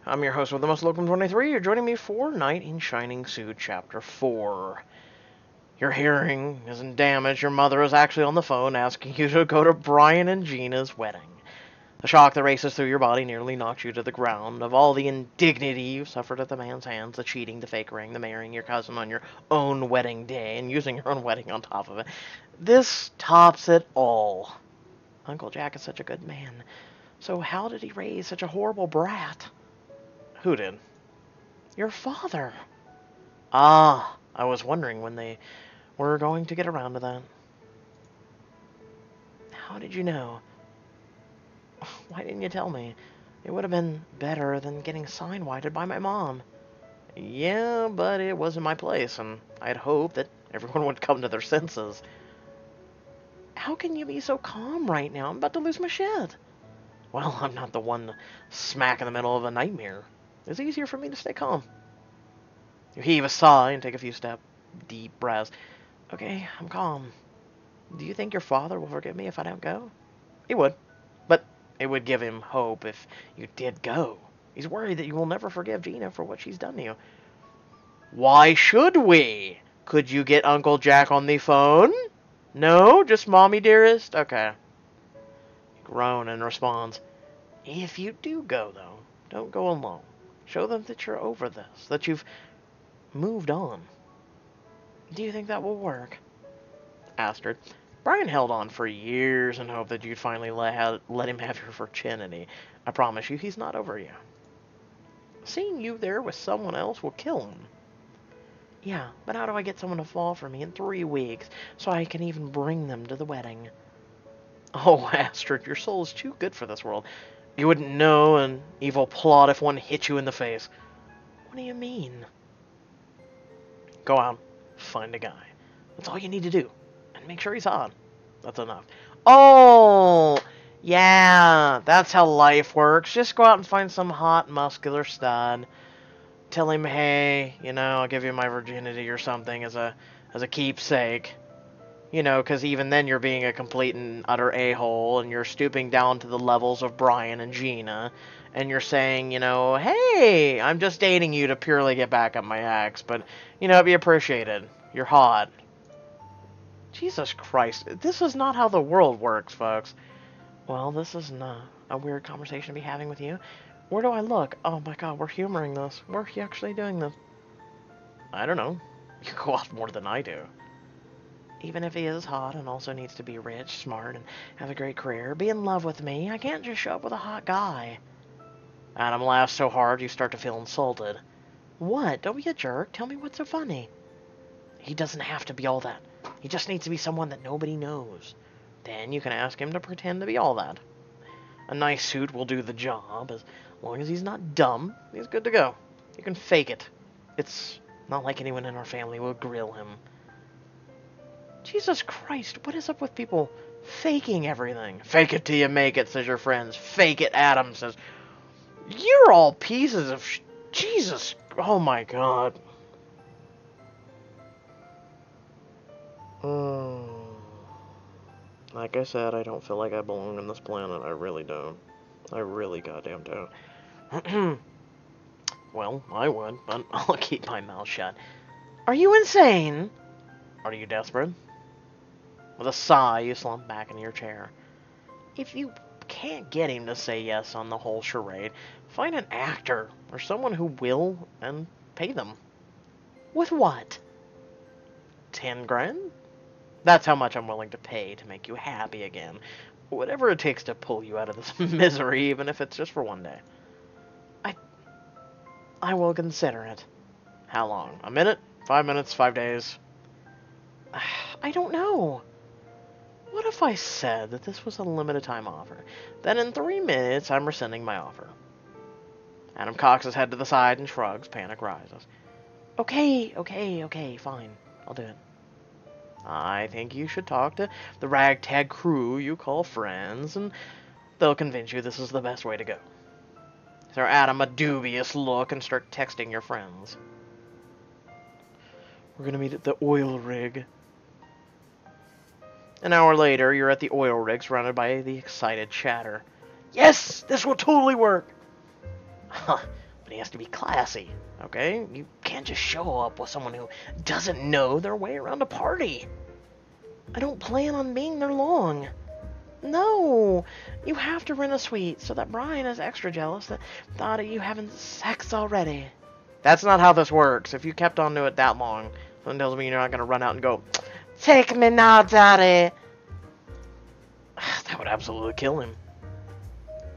I'm your host with the most Locum 23. You're joining me for Knight in Shining Suit Chapter 4. Your hearing isn't damaged. Your mother is actually on the phone asking you to go to Brian and Gina's wedding. The shock that races through your body nearly knocks you to the ground. Of all the indignity you suffered at the man's hands, the cheating, the fake ring, the marrying your cousin on your own wedding day, and using your own wedding on top of it, this tops it all. Uncle Jack is such a good man. So how did he raise such a horrible brat? Who did? Your father. Ah, I was wondering when they were going to get around to that. How did you know? Why didn't you tell me? It would have been better than getting sign-whited by my mom. Yeah, but it wasn't my place, and I'd hoped that everyone would come to their senses. How can you be so calm right now? I'm about to lose my shit. Well, I'm not the one smack in the middle of a nightmare. It's easier for me to stay calm. You heave a sigh and take a few deep breaths. Okay, I'm calm. Do you think your father will forgive me if I don't go? He would. But it would give him hope if you did go. He's worried that you will never forgive Gina for what she's done to you. Why should we? Could you get Uncle Jack on the phone? No? Just Mommy Dearest? Okay. You groan and responds. If you do go, though, don't go alone. Show them that you're over this, that you've moved on. Do you think that will work? Astrid. Brian held on for years in hope that you'd finally let him have your virginity. I promise you, he's not over you. Seeing you there with someone else will kill him. Yeah, but how do I get someone to fall for me in 3 weeks so I can even bring them to the wedding? Oh, Astrid, your soul is too good for this world. You wouldn't know an evil plot if one hit you in the face. What do you mean? Go out, find a guy. That's all you need to do. And make sure he's hot. That's enough. Oh, yeah, that's how life works. Just go out and find some hot, muscular stud. Tell him, hey, I'll give you my virginity or something as a keepsake. Because even then you're being a complete and utter a-hole, and you're stooping down to the levels of Brian and Gina, and you're saying, hey, I'm just dating you to purely get back at my ex, but, be appreciated. You're hot. Jesus Christ, this is not how the world works, folks. Well, this is not a weird conversation to be having with you. Where do I look? Oh my god, we're humoring this. We're actually doing this. I don't know. You go off more than I do. Even if he is hot and also needs to be rich, smart, and have a great career, be in love with me, I can't just show up with a hot guy. Adam laughs so hard you start to feel insulted. What? Don't be a jerk. Tell me what's so funny. He doesn't have to be all that. He just needs to be someone that nobody knows. Then you can ask him to pretend to be all that. A nice suit will do the job. As long as he's not dumb, he's good to go. You can fake it. It's not like anyone in our family will grill him. Jesus Christ, what is up with people faking everything? Fake it till you make it, says your friends. Fake it, Adam says. You're all pieces of Jesus. Oh my god. Like I said, I don't feel like I belong on this planet. I really don't. I really goddamn don't. Well, I would, but I'll keep my mouth shut. Are you insane? Are you desperate? With a sigh, you slump back into your chair. If you can't get him to say yes on the whole charade, find an actor or someone who will and pay them. With what? 10 grand? That's how much I'm willing to pay to make you happy again. Whatever it takes to pull you out of this misery, even if it's just for one day. I will consider it. How long? A minute? 5 minutes? 5 days? I don't know. What if I said that this was a limited time offer? Then in 3 minutes, I'm rescinding my offer. Adam cocks his head to the side and shrugs. Panic rises. Okay, fine. I'll do it. I think you should talk to the ragtag crew you call friends, and they'll convince you this is the best way to go. Throw Adam a dubious look and start texting your friends. We're gonna meet at the oil rig. An hour later, you're at the oil rig surrounded by the excited chatter. Yes! This will totally work! company has to be classy, okay? You can't just show up with someone who doesn't know their way around a party. I don't plan on being there long. No, you have to rent a suite so that Brian is extra jealous that thought of you having sex already. That's not how this works. If you kept on to it that long, then tells me you're not going to run out and go, "Take me now, Daddy." That would absolutely kill him.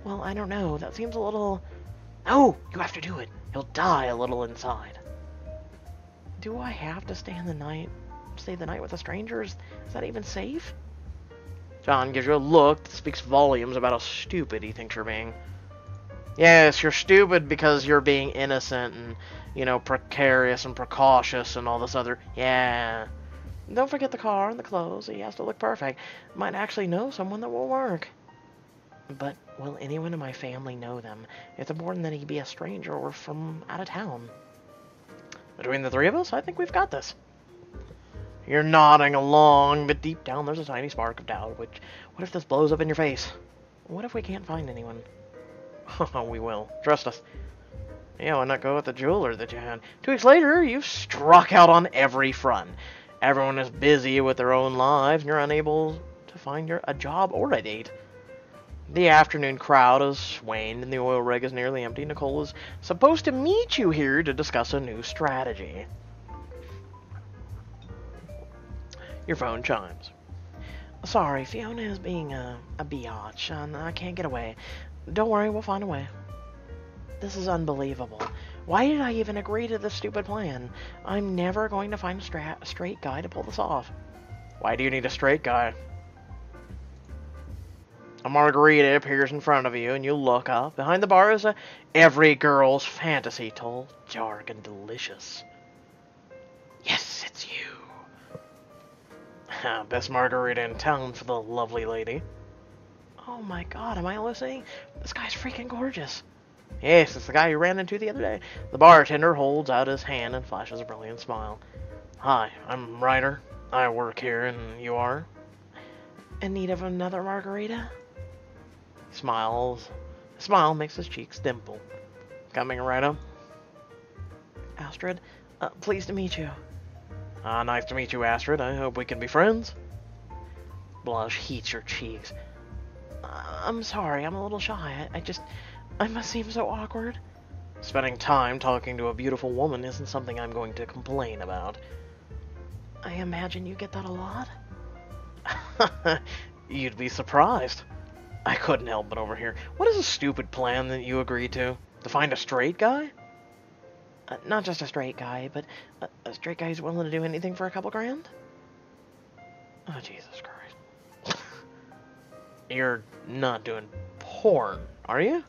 Well, I don't know. That seems a little... No, you have to do it. He'll die a little inside. Do I have to stay the night with a stranger? Is that even safe? John gives you a look that speaks volumes about how stupid he thinks you're being. Yes, you're stupid because you're being innocent and, you know, precarious and precautious and all this other... Yeah. Don't forget the car and the clothes. He has to look perfect. Might actually know someone that will work. But will anyone in my family know them? It's important that he be a stranger or from out of town. Between the three of us, I think we've got this. You're nodding along, but deep down there's a tiny spark of doubt. What if this blows up in your face? What if we can't find anyone? We will. Trust us. Yeah, why not go with the jeweler that you had? 2 weeks later, you've struck out on every front. Everyone is busy with their own lives, and you're unable to find a job or a date. The afternoon crowd has waned, and the oil rig is nearly empty. Nicole is supposed to meet you here to discuss a new strategy. Your phone chimes. Sorry, Fiona is being a biatch, and I can't get away. Don't worry, we'll find a way. This is unbelievable. Why did I even agree to this stupid plan? I'm never going to find a straight guy to pull this off. Why do you need a straight guy? A margarita appears in front of you, and you look up. Behind the bar is every girl's fantasy, tall, dark, and delicious. Yes, it's you. Best margarita in town for the lovely lady. Oh my god, am I listening? This guy's freaking gorgeous. Yes, it's the guy you ran into the other day. The bartender holds out his hand and flashes a brilliant smile. Hi, I'm Ryder. I work here, and you are? In need of another margarita? He smiles. The smile makes his cheeks dimple. Coming right up. Astrid, pleased to meet you. Nice to meet you, Astrid. I hope we can be friends. Blush heats your cheeks. I'm sorry, I'm a little shy. I must seem so awkward. Spending time talking to a beautiful woman isn't something I'm going to complain about. I imagine you get that a lot? You'd be surprised. I couldn't help but overhear. What is a stupid plan that you agreed to? To find a straight guy? Not just a straight guy, but a straight guy who's willing to do anything for a couple grand? Oh, Jesus Christ. You're not doing porn, are you?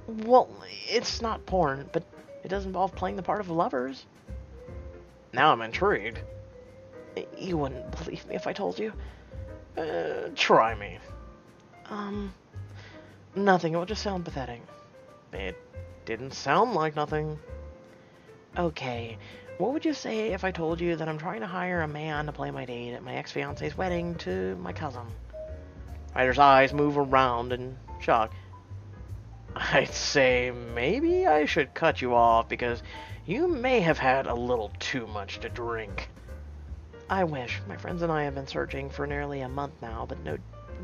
Well, it's not porn, but it does involve playing the part of lovers. Now I'm intrigued. You wouldn't believe me if I told you. Try me. Nothing. It will just sound pathetic. It didn't sound like nothing. Okay. What would you say if I told you that I'm trying to hire a man to play my date at my ex-fiance's wedding to my cousin? Ryder's eyes move around in shock. I'd say maybe I should cut you off because you may have had a little too much to drink. I wish. My friends and I have been searching for nearly a month now, but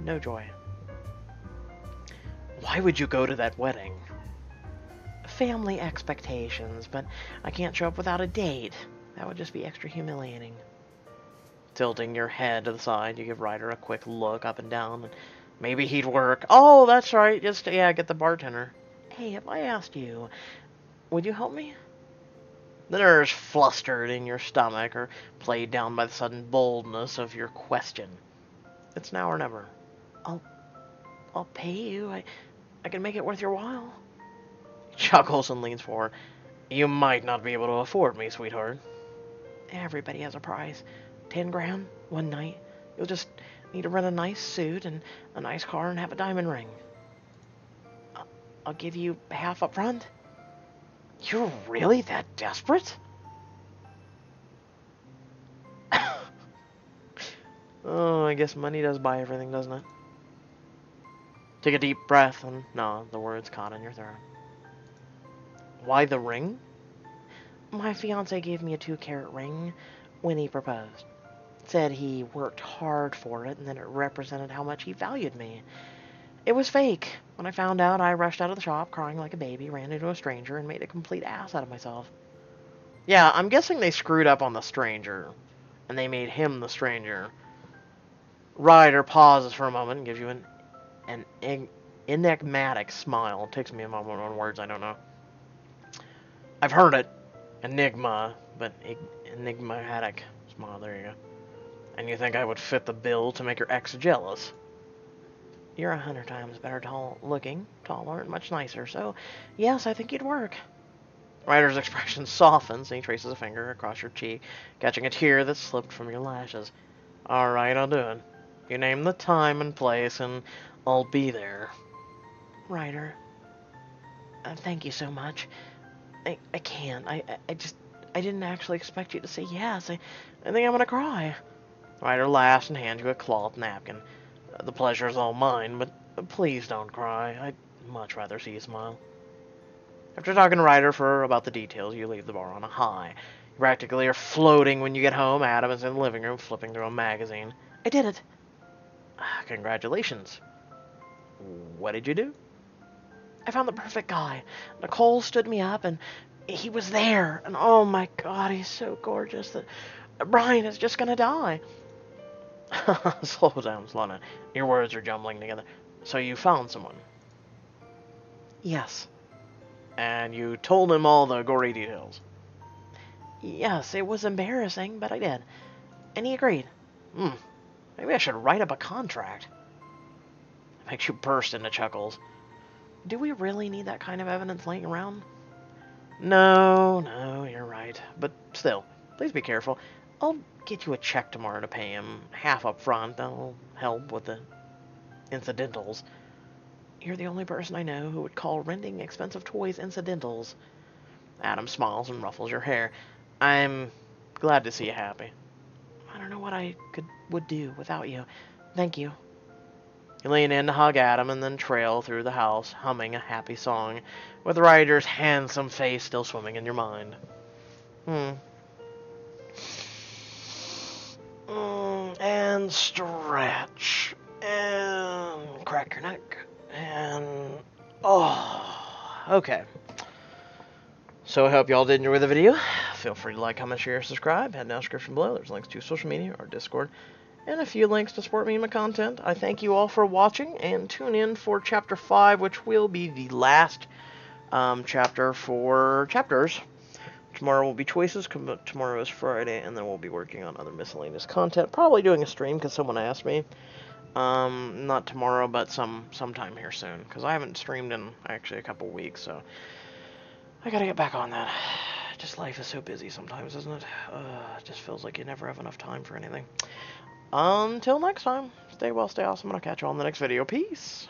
no joy. Why would you go to that wedding? Family expectations, but I can't show up without a date. That would just be extra humiliating. Tilting your head to the side, you give Ryder a quick look up and down, and maybe he'd work. Oh, that's right, just, yeah, get the bartender. Hey, if I asked you, would you help me? The nerves flustered in your stomach are played down by the sudden boldness of your question. It's now or never. I'll pay you. I can make it worth your while. He chuckles and leans forward. You might not be able to afford me, sweetheart. Everybody has a price. 10 grand, one night. You'll just need to rent a nice suit and a nice car and have a diamond ring. I'll give you half up front. You're really that desperate? Oh, I guess money does buy everything, doesn't it? Take a deep breath and nod, the words caught in your throat. Why the ring? My fiancé gave me a 2-carat ring when he proposed. Said he worked hard for it and that it represented how much he valued me. It was fake. When I found out, I rushed out of the shop, crying like a baby, ran into a stranger, and made a complete ass out of myself. Yeah, I'm guessing they screwed up on the stranger, and they made him the stranger. Ryder pauses for a moment and gives you an enigmatic smile. It takes me a moment on words I don't know. I've heard it. Enigma, but enigmatic smile. There you go. And you think I would fit the bill to make your ex jealous? You're 100 times better looking, taller, and much nicer, so yes, I think you'd work. Ryder's expression softens, and he traces a finger across your cheek, catching a tear that slipped from your lashes. Alright, I'll do it. You name the time and place, and I'll be there. Ryder, thank you so much. I can't. I didn't actually expect you to say yes. I think I'm gonna cry. Ryder laughs and hands you a cloth napkin. The pleasure's all mine, but please don't cry. I'd much rather see you smile. After talking to Ryder for about the details, you leave the bar on a high. You practically are floating when you get home. Adam is in the living room flipping through a magazine. I did it. Congratulations. What did you do? I found the perfect guy. Nicole stood me up, and he was there. And oh my God, he's so gorgeous that Brian is just gonna die. Slow down, slow down. Your words are jumbling together. So you found someone? Yes. And you told him all the gory details? Yes, it was embarrassing, but I did. And he agreed. Maybe I should write up a contract. It makes you burst into chuckles. Do we really need that kind of evidence laying around? No, you're right. But still, please be careful. I'll get you a check tomorrow to pay him, half up front. That'll help with the incidentals. You're the only person I know who would call renting expensive toys incidentals. Adam smiles and ruffles your hair. I'm glad to see you happy. I don't know what I would do without you. Thank you. You lean in to hug Adam and then trail through the house, humming a happy song, with Ryder's handsome face still swimming in your mind. And stretch. And crack your neck. And... okay. So I hope y'all did enjoy the video. Feel free to like, comment, share, subscribe. Head down in the description below. There's links to social media, our Discord, and a few links to support me and my content. I thank you all for watching, and tune in for Chapter 5, which will be the last chapter for chapters. Tomorrow will be choices. Tomorrow is Friday, and then we'll be working on other miscellaneous content. Probably doing a stream, because someone asked me. Not tomorrow, but sometime here soon, because I haven't streamed in actually a couple weeks, so I gotta get back on that. Just life is so busy sometimes, isn't it? It just feels like you never have enough time for anything. Until next time, stay well, stay awesome, and I'll catch you on the next video. Peace!